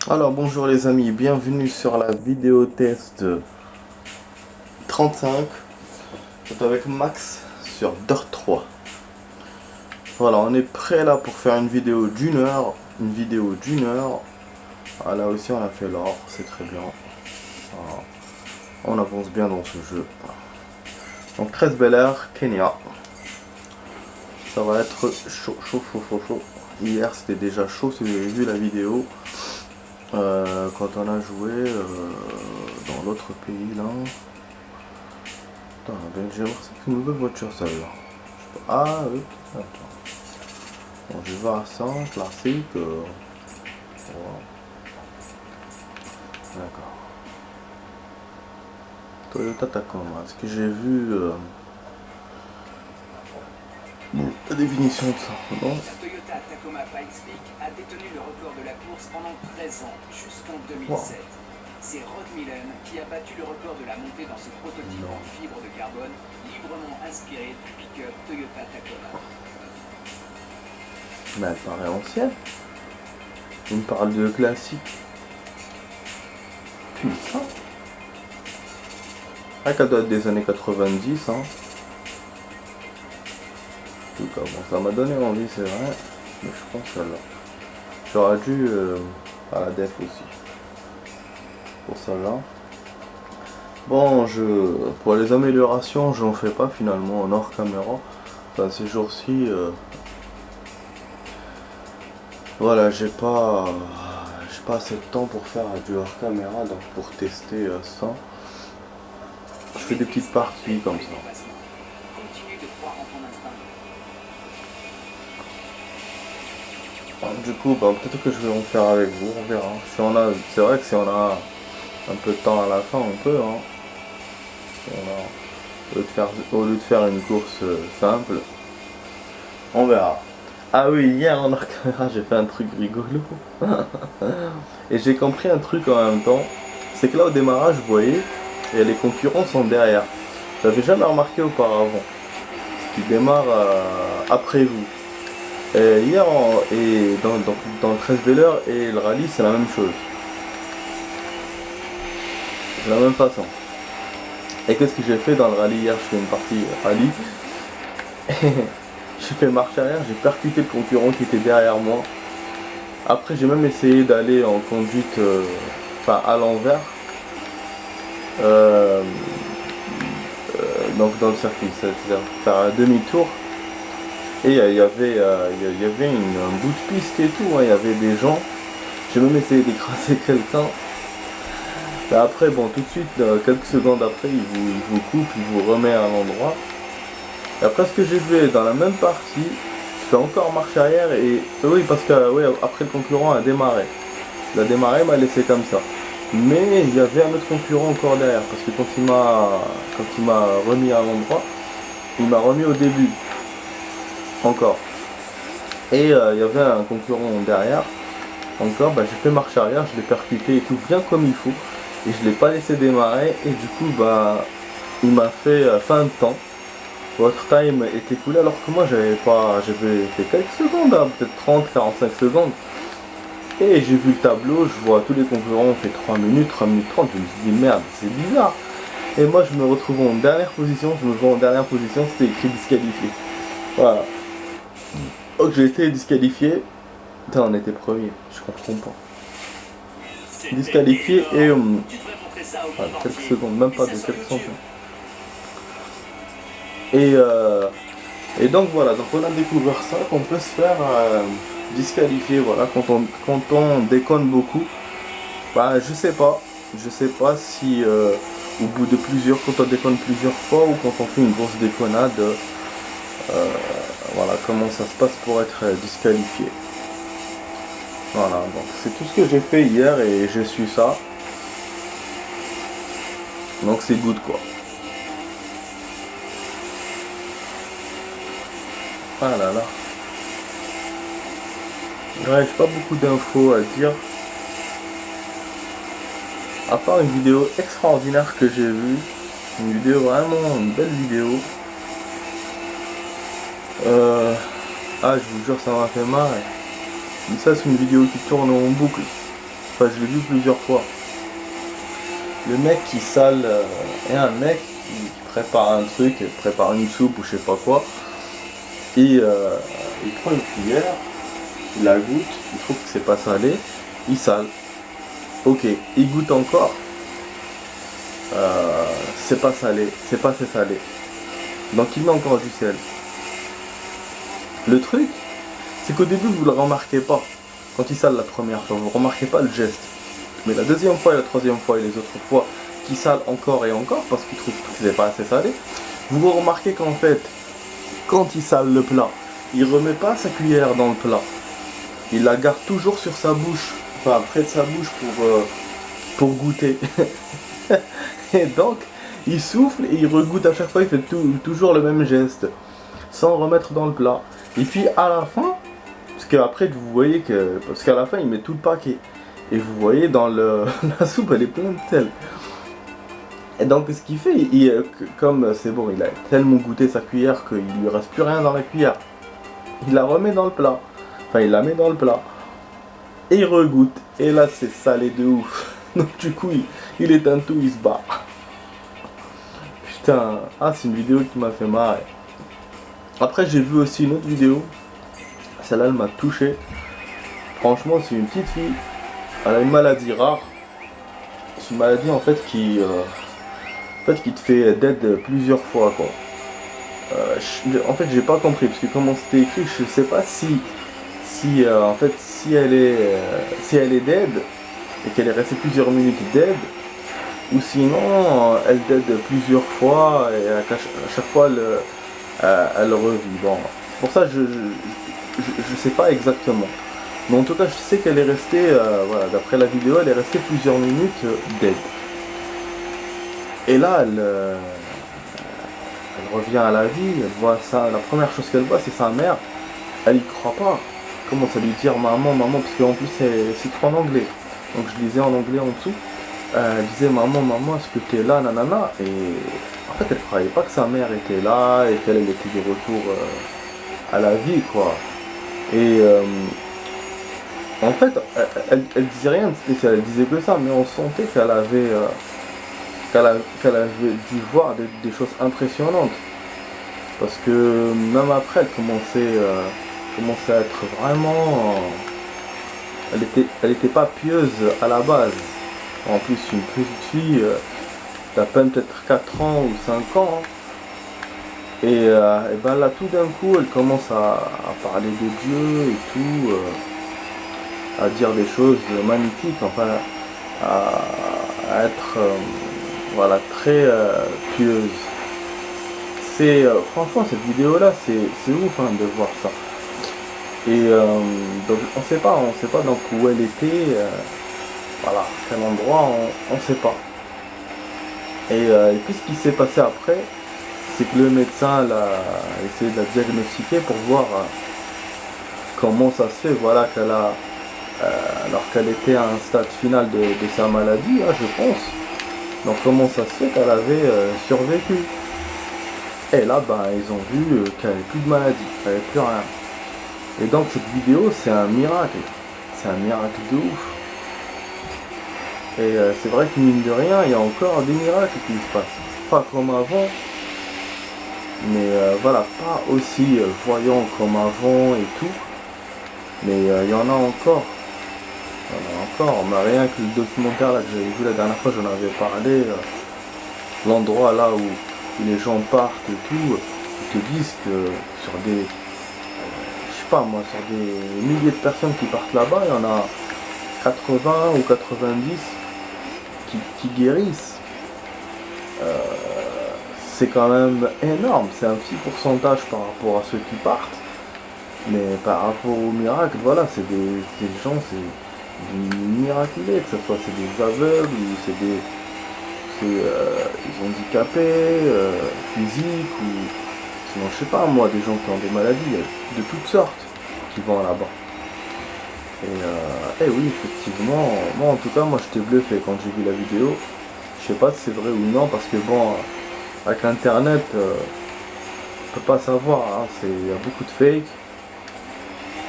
Alors bonjour les amis, bienvenue sur la vidéo test 35. C'est avec Max sur Dirt 3. Voilà, on est prêt là pour faire une vidéo d'une heure. Ah, là aussi on a fait l'or, c'est très bien. Voilà. On avance bien dans ce jeu. Donc 13 Bel Air, Kenya. Ça va être chaud. Hier c'était déjà chaud si vous avez vu la vidéo. Quand on a joué dans l'autre pays là. Attends, je vais voir, c'est une nouvelle voiture celle-là. Ah oui, attends. Bon, je vais voir ça, classique. Voilà. D'accord. Toyota Tacoma. Ce que j'ai vu. La définition de ça, non? La Toyota Tacoma Pikes Peak a détenu le record de la course pendant 13 ans, jusqu'en 2007. Wow. C'est Rod Millen qui a battu le record de la montée dans ce prototype en fibre de carbone, librement inspiré du pick-up Toyota Tacoma. Mais elle paraît ancienne. On me parle de classique. Putain. Ah, qu'elle doit être des années 90, hein. En tout cas, bon, ça m'a donné envie, c'est vrai. Mais je pense celle-là. J'aurais dû à la def aussi. Pour celle-là. Bon, pour les améliorations, j'en fais pas finalement en hors caméra. Enfin, ces jours-ci, voilà, j'ai pas assez de temps pour faire du hors caméra, donc pour tester ça, je fais des petites parties comme ça. Continue de croire en ton instinct. Du coup, bah, peut-être que je vais en faire avec vous, on verra. Si on a, c'est vrai que si on a un peu de temps à la fin, on peut. Hein. Si on a, au lieu de faire une course simple, on verra. Ah oui, hier en hors caméra, j'ai fait un truc rigolo. Et j'ai compris un truc en même temps. C'est que là, au démarrage, vous voyez, et les concurrents sont derrière. J'avais jamais remarqué auparavant. Qui démarrent après vous. Et hier, et dans le 13 Bel Air et le rallye, c'est la même chose. C'est la même façon. Et qu'est-ce que j'ai fait dans le rallye hier? Je fais une partie rallye. J'ai fait marche arrière, j'ai percuté le concurrent qui était derrière moi. Après, j'ai même essayé d'aller en conduite, enfin à l'envers. Euh, donc dans le circuit, c'est-à-dire faire un demi-tour. Et il y avait un bout de piste et tout, hein, il y avait des gens. J'ai même essayé d'écraser quelqu'un. Et après, bon, tout de suite, quelques secondes après, il vous coupe, il vous remet à l'endroit. Et après, ce que j'ai fait dans la même partie, je fais encore marche arrière et oui, parce que ouais, après le concurrent a démarré. Il a démarré, il m'a laissé comme ça. Mais il y avait un autre concurrent encore derrière, parce que quand il m'a remis à l'endroit, il m'a remis au début. Encore. Et il y avait un concurrent derrière. Encore, bah, j'ai fait marche arrière, je l'ai percuté et tout bien comme il faut. Et je l'ai pas laissé démarrer. Et du coup, bah, il m'a fait fin de temps. Votre time est écoulé alors que moi j'avais fait quelques secondes, hein, peut-être 30-45 secondes. Et j'ai vu le tableau, je vois tous les concurrents ont fait 3 minutes, 3 minutes 30, je me suis dit merde, c'est bizarre. Et moi je me retrouve en dernière position, c'était écrit disqualifié. Voilà. Donc j'ai été disqualifié. Putain, on était premier, je comprends pas. Disqualifié et quelques secondes, même pas de quelques centimes. Et donc voilà, donc on a découvert ça, qu'on peut se faire disqualifier, voilà, quand on déconne beaucoup. Bah je sais pas si au bout de quand on déconne plusieurs fois ou quand on fait une grosse déconnade, voilà comment ça se passe pour être disqualifié. Voilà, donc c'est tout ce que j'ai fait hier et j'ai su ça. Donc c'est good quoi. Ah là là. Ouais, j'ai pas beaucoup d'infos à dire. À part une vidéo extraordinaire que j'ai vue. Une vidéo vraiment, une belle vidéo. Ah, je vous jure, ça m'a fait marrer. Ça, c'est une vidéo qui tourne en boucle. Enfin, je l'ai vu plusieurs fois. Le mec qui sale, et un mec qui prépare un truc, il prépare une soupe ou je sais pas quoi, et il prend une cuillère, il la goûte, il trouve que c'est pas salé, il sale. Ok, il goûte encore, c'est pas salé, c'est pas assez salé. Donc il met encore du sel. Le truc, c'est qu'au début vous le remarquez pas. Quand il sale la première fois, vous remarquez pas le geste. Mais la deuxième fois et la troisième fois et les autres fois, qu'il sale encore et encore parce qu'il trouve que c'est pas assez salé, vous remarquez qu'en fait, quand il sale le plat, il remet pas sa cuillère dans le plat. Il la garde toujours sur sa bouche, enfin près de sa bouche pour goûter. Et donc, il souffle et il regoute à chaque fois, il fait toujours le même geste, sans remettre dans le plat. Et puis à la fin, parce qu'après vous voyez que, parce qu'à la fin il met tout le paquet. Et vous voyez dans la soupe elle est pleine de sel. Et donc ce qu'il fait, comme c'est bon, il a tellement goûté sa cuillère qu'il lui reste plus rien dans la cuillère. Il la remet dans le plat. Enfin il la met dans le plat. Et il regoute. Et là c'est salé de ouf. Donc du coup il éteint tout, il se bat. Putain, c'est une vidéo qui m'a fait marrer. Après j'ai vu aussi une autre vidéo. Celle-là elle m'a touché. Franchement c'est une petite fille. Elle a une maladie rare. C'est une maladie en fait qui te fait dead plusieurs fois quoi. En fait j'ai pas compris parce que comment c'était écrit, je sais pas si en fait si elle est dead et qu'elle est restée plusieurs minutes dead, ou sinon elle dead plusieurs fois et à chaque fois elle revit. Bon, pour ça je sais pas exactement. Mais en tout cas, je sais qu'elle est restée, voilà, d'après la vidéo, elle est restée plusieurs minutes dead. Et là, elle revient à la vie, elle voit ça, la première chose qu'elle voit, c'est sa mère. Elle y croit pas. Elle commence à lui dire maman, maman, parce qu'en plus c'est écrit en anglais. Donc je lisais en anglais en dessous. Elle disait maman, maman, est-ce que t'es là, nanana. Et en fait, elle croyait pas que sa mère était là et qu'elle était de retour à la vie, quoi. Et en fait, elle disait rien de spécial, elle disait que ça, mais on sentait qu'elle avait, qu'elle avait dû voir des choses impressionnantes. Parce que même après, elle commençait à être vraiment... elle était pas pieuse à la base. En plus, une petite fille d'à peine peut-être 4 ans ou 5 ans. Et ben là, tout d'un coup, elle commence à parler de Dieu et tout. À dire des choses magnifiques, enfin à être voilà, très pieuse. C'est franchement cette vidéo là c'est ouf hein, de voir ça. Et donc on sait pas donc où elle était, voilà, quel endroit, on sait pas. Et puis ce qui s'est passé après, c'est que le médecin a essayé de la diagnostiquer pour voir comment ça se fait, voilà, qu'elle a alors qu'elle était à un stade final de sa maladie, hein, je pense. Donc comment ça se fait qu'elle avait survécu? Et là, ben, ils ont vu qu'elle n'avait plus de maladie, qu'elle n'avait plus rien. Et donc cette vidéo, c'est un miracle. C'est un miracle de ouf. Et c'est vrai que mine de rien, il y a encore des miracles qui se passent. Pas comme avant, mais voilà, pas aussi voyant comme avant et tout. Mais il y en a encore. Mais rien que le documentaire là, que j'avais vu la dernière fois, j'en avais parlé, l'endroit là où les gens partent et tout, ils te disent que sur des, je sais pas moi, sur des milliers de personnes qui partent là-bas, il y en a 80 ou 90 qui guérissent. C'est quand même énorme, c'est un petit pourcentage par rapport à ceux qui partent, mais par rapport au miracle, voilà, c'est des gens, c'est miraculés, que ce soit c'est des aveugles ou c'est des handicapés physiques ou sinon je sais pas moi, des gens qui ont des maladies de toutes sortes qui vont là-bas. Et oui, effectivement, moi en tout cas moi j'étais bluffé quand j'ai vu la vidéo. Je sais pas si c'est vrai ou non parce que bon, avec internet on peut pas savoir, hein, il y a beaucoup de fake.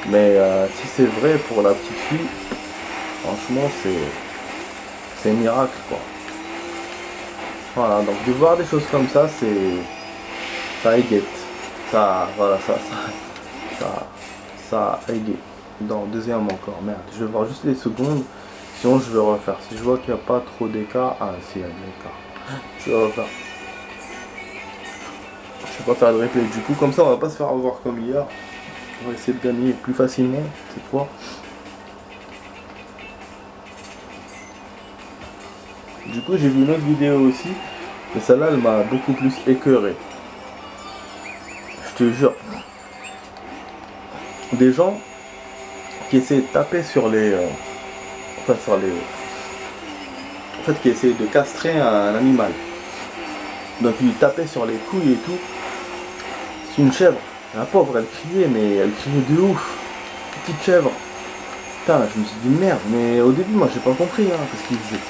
Mais si c'est vrai pour la petite fille, Franchement, c'est miracle, quoi. Voilà, donc de voir des choses comme ça, ça égate. Ça, voilà, ça égate. Dans deuxième encore, merde, je vais voir juste les secondes, sinon je vais refaire. Si je vois qu'il n'y a pas trop d'écart, ah si, il y a de l'écart. Je vais refaire. Je vais pas faire de replay, du coup, comme ça on va pas se faire avoir comme hier. On va essayer de gagner plus facilement cette fois. Du coup, j'ai vu une autre vidéo aussi, et celle-là, elle m'a beaucoup plus écœuré. Je te jure. Des gens qui essaient de taper sur les... en fait, qui essaient de castrer un animal. Donc, ils tapaient sur les couilles et tout. C'est une chèvre. La pauvre, elle criait, mais elle criait de ouf. Petite chèvre. Putain, je me suis dit merde, mais au début, moi, j'ai pas compris, hein, ce qu'il faisait.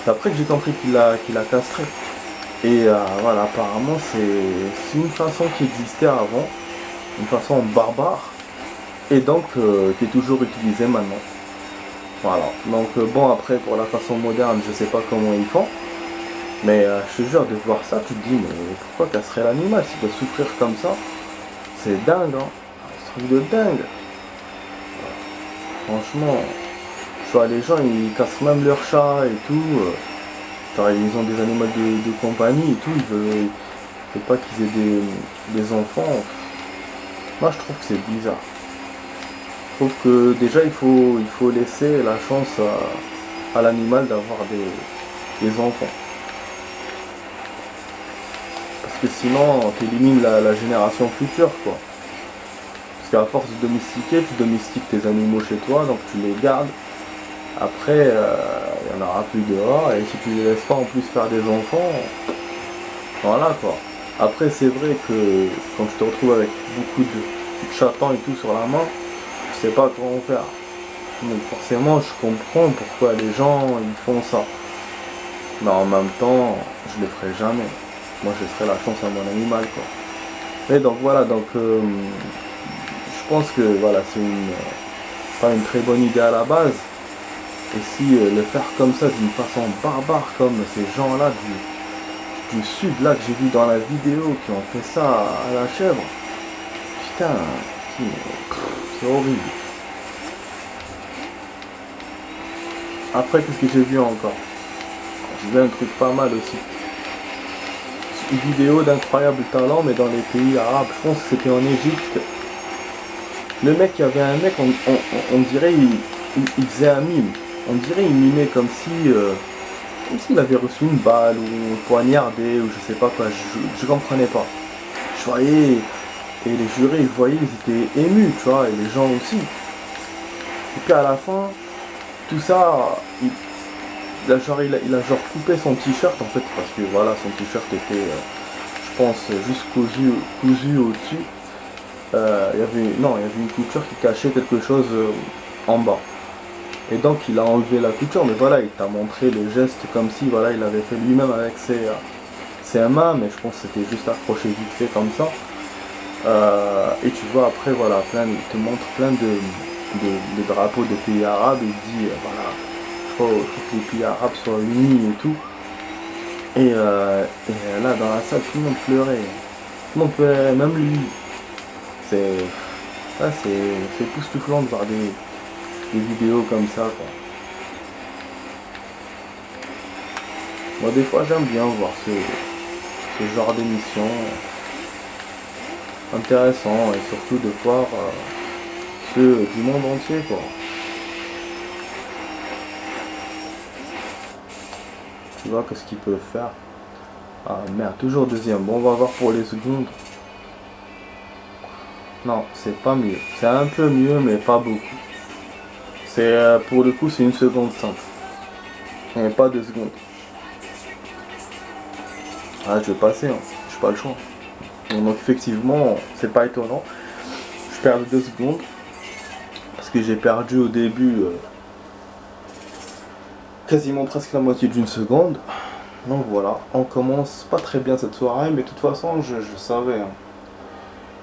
C'est après que j'ai compris qu'il a castré. Et voilà, apparemment, c'est une façon qui existait avant. Une façon barbare. Et donc, qui est toujours utilisée maintenant. Voilà. Donc, bon, après, pour la façon moderne, je sais pas comment ils font. Mais je te jure, de voir ça, tu te dis, mais pourquoi castrer l'animal s'il doit souffrir comme ça? C'est dingue, hein. C'est un truc de dingue. Franchement, je vois les gens, ils castrent même leur chat et tout. Ils ont des animaux de compagnie et tout. Ils veulent pas qu'ils aient des enfants. Moi, je trouve que c'est bizarre. Je trouve que déjà, il faut laisser la chance à l'animal d'avoir des enfants. Parce que sinon, tu élimines la génération future, quoi. Parce qu'à force de domestiquer, tu domestiques tes animaux chez toi, donc tu les gardes. Après, il n'y en aura plus dehors, et si tu les laisses pas en plus faire des enfants, voilà, quoi. Après, c'est vrai que quand tu te retrouves avec beaucoup de chatons et tout sur la main, tu sais pas comment faire. Donc forcément, je comprends pourquoi les gens ils font ça. Mais en même temps, je le ferai jamais. Moi, je laisserai la chance à mon animal, quoi. Et donc voilà, donc je pense que voilà, c'est pas une très bonne idée à la base. Et si le faire comme ça, d'une façon barbare, comme ces gens-là du sud, là, que j'ai vu dans la vidéo, qui ont fait ça à la chèvre, putain, c'est horrible. Après, qu'est-ce que j'ai vu encore? J'ai vu un truc pas mal aussi. Une vidéo d'incroyable talent, mais dans les pays arabes. Je pense que c'était en Égypte. Le mec, il y avait un mec, on dirait, il faisait un mime. On dirait il mimait comme s'il avait reçu une balle ou poignardé ou je sais pas quoi. Je comprenais pas. Je voyais, et les jurés, ils voyaient, ils étaient émus, tu vois, et les gens aussi. Et puis à la fin, tout ça, il a genre coupé son t-shirt en fait, parce que voilà, son t-shirt était, je pense, juste cousu au-dessus. Il y avait une couture qui cachait quelque chose en bas. Et donc il a enlevé la couture, mais voilà, il t'a montré le geste comme si voilà, il avait fait lui-même avec ses mains, mais je pense que c'était juste accroché vite fait comme ça. Et tu vois après, voilà, il te montre plein de drapeaux de pays arabes, et il dit voilà, faut que les pays arabes soient unis et tout. Et là dans la salle, tout le monde pleurait. Tout le monde pleurait, même lui. C'est époustouflant de voir des vidéos comme ça, quoi. Moi des fois j'aime bien voir ce genre d'émission intéressant, et surtout de voir ceux du monde entier, quoi. Tu vois qu'est-ce qu'ils peuvent faire. Ah merde, toujours deuxième. Bon, on va voir pour les secondes. Non, c'est pas mieux. C'est un peu mieux, mais pas beaucoup. C'est pour le coup, c'est 1 seconde simple. Et pas 2 secondes. Ah, je vais passer, hein. J'ai pas le choix. Donc effectivement, c'est pas étonnant. Je perds 2 secondes. Parce que j'ai perdu au début quasiment presque la moitié d'1 seconde. Donc voilà, on commence pas très bien cette soirée, mais de toute façon, je savais. Hein.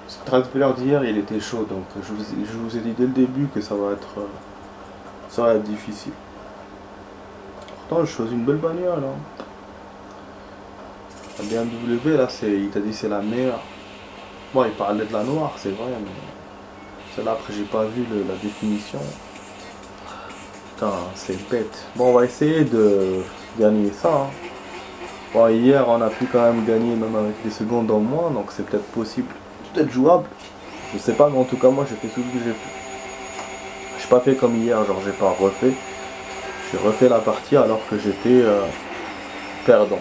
Ce trailer d'hier, il était chaud, donc je vous ai dit dès le début que ça va être difficile. Pourtant, je choisis une belle bagnole. Hein. La BMW, là, il t'a dit c'est la meilleure. Bon, il parlait de la noire, c'est vrai, mais celle-là, après, j'ai pas vu la définition. Putain, c'est bête. Bon, on va essayer de gagner ça. Hein. Bon, hier, on a pu quand même gagner, même avec des secondes en moins, donc c'est peut-être possible. C'est peut-être jouable. Je sais pas, mais en tout cas, moi, j'ai fait tout ce que j'ai pu. J'ai pas fait comme hier, genre, j'ai pas refait. J'ai refait la partie alors que j'étais perdant.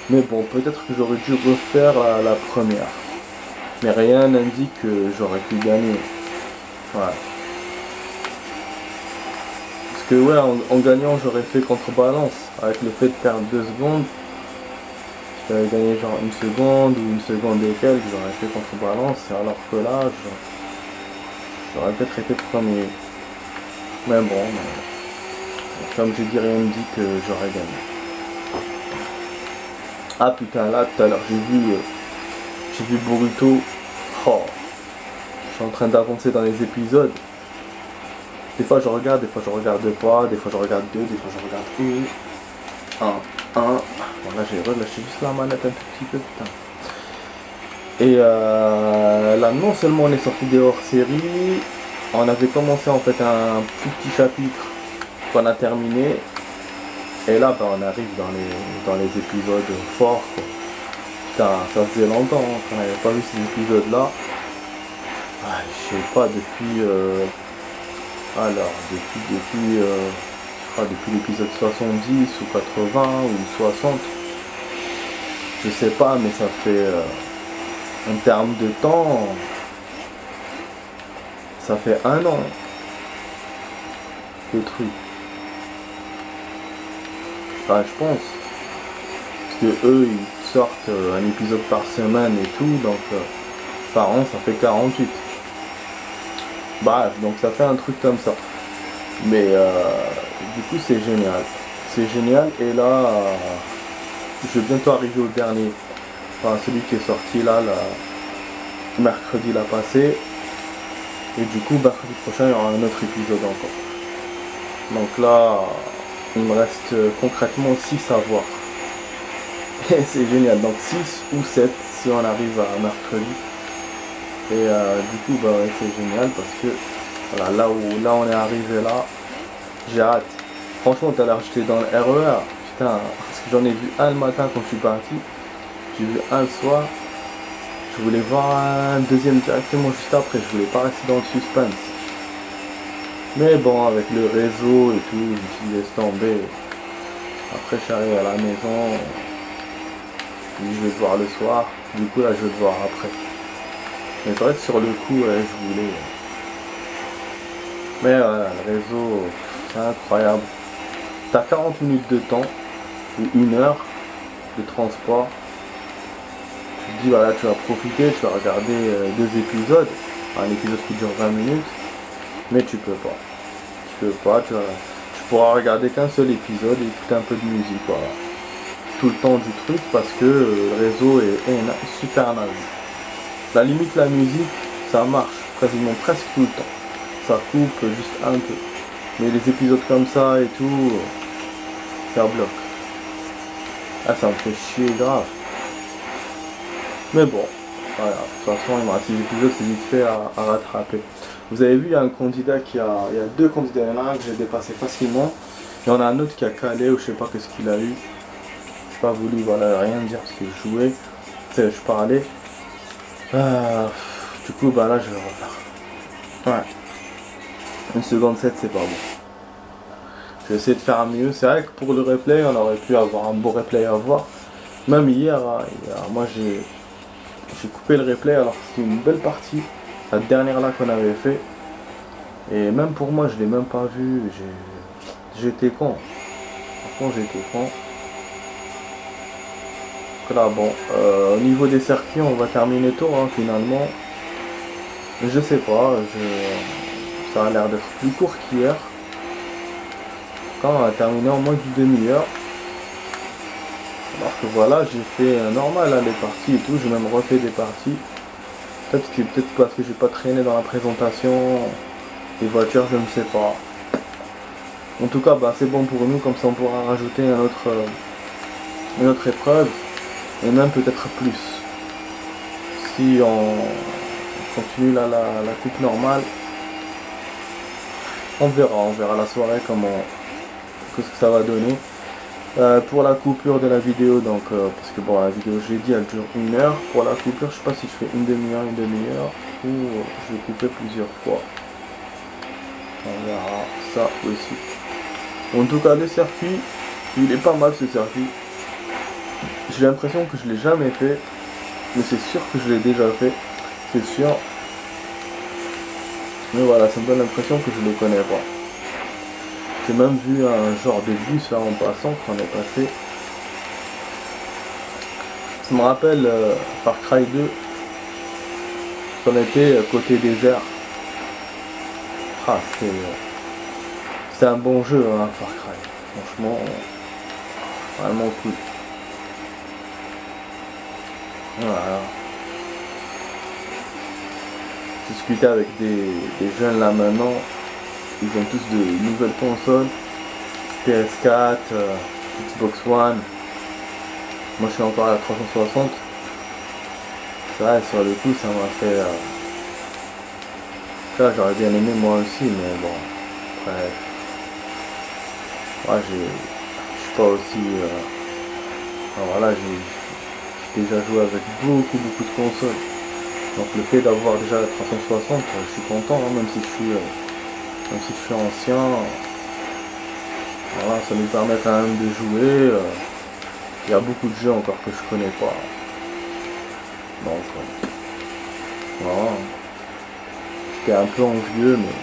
Mais bon, peut-être que j'aurais dû refaire la première. Mais rien n'indique que j'aurais pu gagner. Ouais. Parce que ouais, en gagnant, j'aurais fait contrebalance. Avec le fait de perdre 2 secondes, j'aurais gagné genre 1 seconde ou 1 seconde et quelques, j'aurais fait contrebalance. Alors que là, j'aurais peut-être été premier. Mais bon, comme j'ai dit, rien ne dit que j'aurais gagné. Ah putain, là tout à l'heure j'ai vu Boruto. Oh, je suis en train d'avancer dans les épisodes. Des fois je regarde, des fois je regarde pas, des fois je regarde 2, des fois je regarde 1. Bon là j'ai relâché juste la manette un tout petit peu, putain. Et là non seulement on est sorti des hors-série, on avait commencé en fait un tout petit chapitre qu'on a terminé. Et là on arrive dans les épisodes forts quoi. Putain, ça faisait longtemps hein, qu'on n'avait pas vu ces épisodes là. Ah, je sais pas depuis depuis l'épisode 70 ou 80 ou 60. Je sais pas mais ça fait en termes de temps ça fait 1 an le truc. Enfin je pense. Parce que eux ils sortent un épisode par semaine et tout, donc par an ça fait 48. Bref, donc ça fait un truc comme ça. Mais du coup c'est génial. C'est génial et là je vais bientôt arriver au dernier. Enfin celui qui est sorti là, mercredi l'a passé. Et du coup mercredi prochain il y aura un autre épisode encore. Donc là il me reste concrètement 6 à voir. Et c'est génial, donc 6 ou 7 si on arrive à mercredi. Et du coup bah ouais, c'est génial parce que voilà, là on est arrivé là, j'ai hâte. Franchement tout à l'heure j'étais dans le RER, putain, parce que j'en ai vu un le matin quand je suis parti, j'ai vu un le soir, je voulais voir un deuxième directement juste après, je voulais pas rester dans le suspense. Mais bon avec le réseau et tout, je me suis dit laisse tomber. Après je suis arrivé à la maison, je vais te voir le soir, du coup là je vais te voir après. Mais c'est vrai que sur le coup je voulais. Mais voilà, le réseau, c'est incroyable. T'as 40 minutes de temps, ou 1 heure de transport. Tu te dis voilà tu vas profiter, tu vas regarder 2 épisodes, un épisode qui dure 20 minutes, mais tu peux pas. Tu peux pas, tu pourras regarder qu'un seul épisode et écouter un peu de musique, voilà. Tout le temps du truc parce que le réseau est super naze. La limite la musique, ça marche quasiment presque tout le temps. Ça coupe juste un peu. Mais les épisodes comme ça et tout, ça bloque. Ah ça me fait chier grave. Mais bon, voilà, de toute façon il me reste 6 épisodes, c'est vite fait à rattraper. Vous avez vu, il y a un candidat il y a 2 candidats, il y en a un que j'ai dépassé facilement. Il y en a un autre qui a calé ou je sais pas qu'est-ce qu'il a eu. J'ai pas voulu voilà, rien dire parce que je jouais. Je parlais. Du coup bah là je vais refaire. Ouais. 1 seconde 7 c'est pas bon. Je vais essayer de faire mieux. C'est vrai que pour le replay on aurait pu avoir un beau replay à voir. Même hier moi j'ai coupé le replay alors que c'était une belle partie. La dernière là qu'on avait fait. Et même pour moi je l'ai même pas vu. J'étais con. Franchement j'étais con. Donc là bon. Au niveau des circuits on va terminer tôt hein, finalement. Je sais pas. Ça a l'air d'être plus court qu'hier. Quand on a terminé en moins d'une demi-heure. Alors que voilà, j'ai fait normal hein, les parties et tout, j'ai même refait des parties. Peut-être parce que j'ai pas traîné dans la présentation des voitures, je ne sais pas. En tout cas, bah, c'est bon pour nous, comme ça on pourra rajouter une autre épreuve, et même peut-être plus. Si on continue la coupe normale, on verra la soirée qu'est-ce que ça va donner. Pour la coupure de la vidéo, donc parce que bon, la vidéo, j'ai dit, elle dure 1 heure. Pour la coupure, je sais pas si je fais une demi-heure, ou je vais couper plusieurs fois. On verra ça aussi. En tout cas, le circuit, il est pas mal ce circuit. J'ai l'impression que je l'ai jamais fait, mais c'est sûr que je l'ai déjà fait, c'est sûr. Mais voilà, ça me donne l'impression que je le connais pas. J'ai même vu un genre de bus là en passant quand on est passé. Ça me rappelle Far Cry 2, qu'on était côté désert. Ah, c'est un bon jeu, hein, Far Cry. Franchement, vraiment cool. Voilà. Discuter avec des jeunes là maintenant, ils ont tous de nouvelles consoles, PS4, Xbox One. Moi je suis encore à la 360. C'est vrai, sur le coup ça m'a fait... Ça j'aurais bien aimé moi aussi, mais bon, après... Ouais, je suis pas aussi... voilà, j'ai déjà joué avec beaucoup de consoles. Donc le fait d'avoir déjà la 360, je suis content, hein, même si je suis ancien. Voilà, ça nous permet quand même de jouer. Il y a beaucoup de jeux encore que je connais pas. Donc voilà. J'étais un peu envieux, mais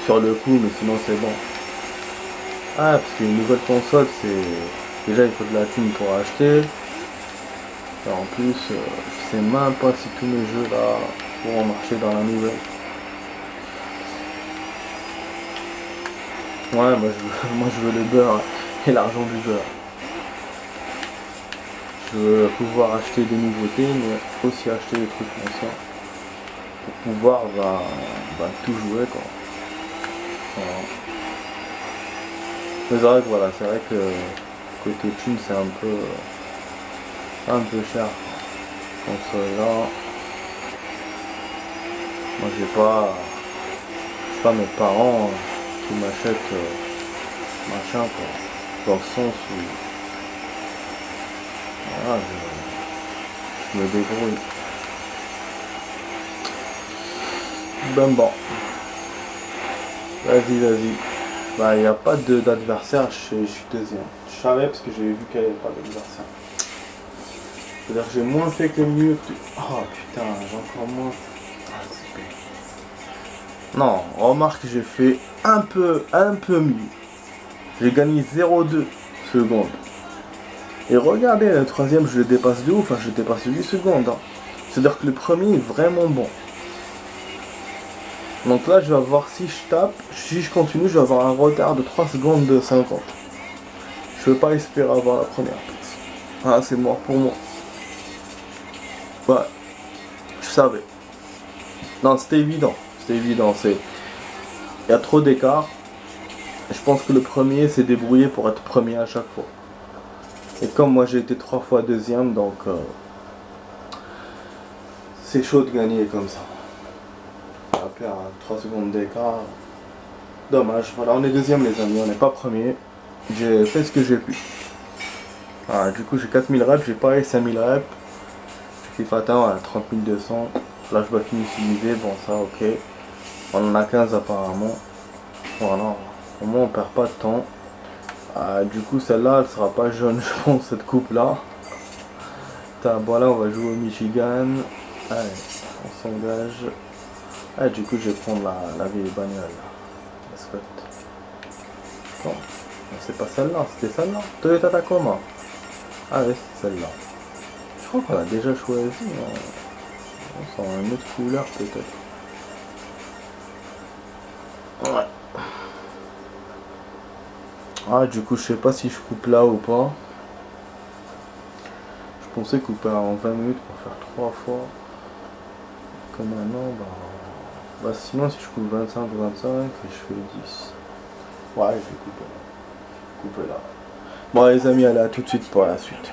sur le coup, mais sinon c'est bon. Ah, parce qu'une nouvelle console, c'est... Déjà, il faut de la thune pour acheter. Et en plus, je sais même pas si tous mes jeux là pourront marcher dans la nouvelle. Ouais, moi je veux le beurre et l'argent du beurre. Je veux pouvoir acheter des nouveautés, mais aussi acheter des trucs anciens. Pour pouvoir tout jouer quoi. Voilà. Mais c'est vrai que voilà, c'est vrai que côté thune c'est un peu cher. Donc là, moi j'ai pas mes parents qui m'achètent machin quoi. Dans le sens où voilà, je me débrouille. Ben bon. Vas-y. Bah il n'y a pas d'adversaire, je suis deuxième. Je savais parce que j'ai vu qu'il n'y avait pas d'adversaire. C'est-à-dire que j'ai moins fait que mieux que... Oh putain, j'ai encore moins... Ah, c'est pire. Non, remarque, j'ai fait un peu mieux. J'ai gagné 0,2 secondes. Et regardez, le troisième, je le dépasse de ouf, je le dépasse de 8 secondes. Hein. C'est-à-dire que le premier est vraiment bon. Donc là, je vais voir si je tape, si je continue, je vais avoir un retard de 3 secondes de 50. Je ne veux pas espérer avoir la première place. Ah, c'est mort pour moi. Ouais, je savais. Non, c'était évident. Il y a trop d'écart. Je pense que le premier s'est débrouillé pour être premier à chaque fois. Et comme moi j'ai été 3 fois deuxième, donc c'est chaud de gagner comme ça. On va perdre 3 secondes d'écart. Dommage. Voilà, on est deuxième les amis, on n'est pas premier. J'ai fait ce que j'ai pu. Ah, du coup j'ai 4000 reps, j'ai pas eu 5000 reps. J'ai fait atteindre à 30 200. Flashback inutilisé, bon ça ok. On en a 15 apparemment. Voilà, au moins on perd pas de temps. Du coup celle-là elle sera pas jaune je pense cette coupe là. Voilà on va jouer au Michigan. Allez, on s'engage. Du coup je vais prendre la vieille bagnole. La Scott. Non, c'est pas celle-là, c'était celle-là. Toyota Tacoma. Ah oui c'est celle-là. Je crois qu'on l'a déjà choisi. C'est une autre couleur peut-être. Ouais. Du coup je sais pas si je coupe là ou pas. Je pensais couper en 20 minutes pour faire 3 fois. Comme maintenant, sinon si je coupe 25 et je fais 10. Ouais, je vais couper là. Couper là. Bon les amis, allez à tout de suite pour la suite.